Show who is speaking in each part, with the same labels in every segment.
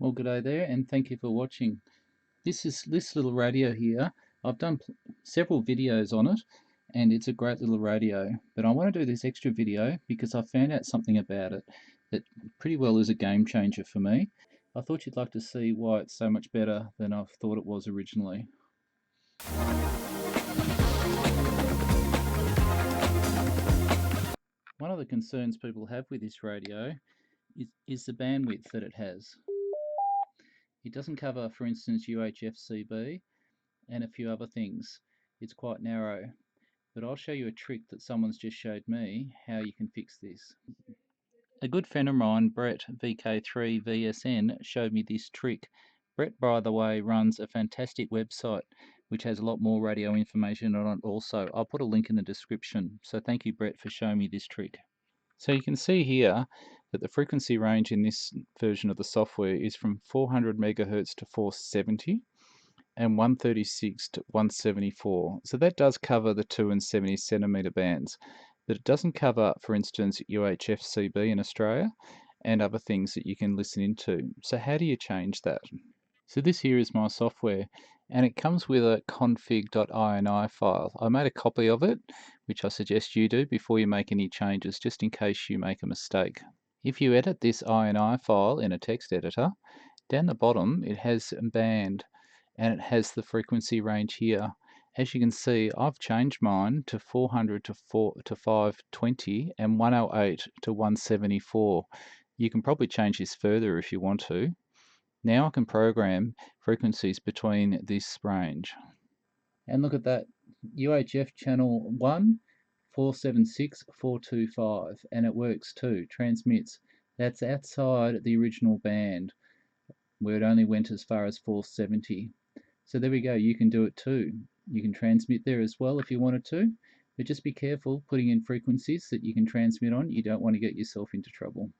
Speaker 1: Well, good day there, and thank you for watching. This little radio here. I've done several videos on it, and it's a great little radio. But I want to do this extra video because I found out something about it that pretty well is a game changer for me. I thought you'd like to see why it's so much better than I thought it was originally. One of the concerns people have with this radio is the bandwidth that it has. It doesn't cover, for instance, UHF-CB and a few other things. It's quite narrow, but I'll show you a trick that someone's just showed me how you can fix this. A good friend of mine, Brett VK3VSN, showed me this trick. Brett, by the way, runs a fantastic website which has a lot more radio information on it also. I'll put a link in the description. So thank you, Brett, for showing me this trick. So you can see here that the frequency range in this version of the software is from 400 megahertz to 470 and 136 to 174. So that does cover the 2 and 70 centimeter bands, but it doesn't cover, for instance, UHF-CB in Australia and other things that you can listen into. So how do you change that? So this here is my software, and it comes with a config.ini file. I made a copy of it, which I suggest you do before you make any changes, just in case you make a mistake. If you edit this ini file in a text editor, down the bottom it has band, and it has the frequency range here. As you can see, I've changed mine to 400 to 520 and 108 to 174. You can probably change this further if you want to. Now I can program frequencies between this range. And look at that, UHF channel 1, 476, 425, and it works too, transmits. That's outside the original band, where it only went as far as 470. So there we go, you can do it too. You can transmit there as well if you wanted to, but just be careful putting in frequencies that you can transmit on. You don't want to get yourself into trouble.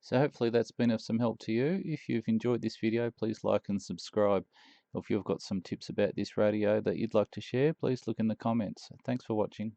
Speaker 1: So hopefully that's been of some help to you. If you've enjoyed this video, please like and subscribe. Or if you've got some tips about this radio that you'd like to share, please look in the comments. Thanks for watching.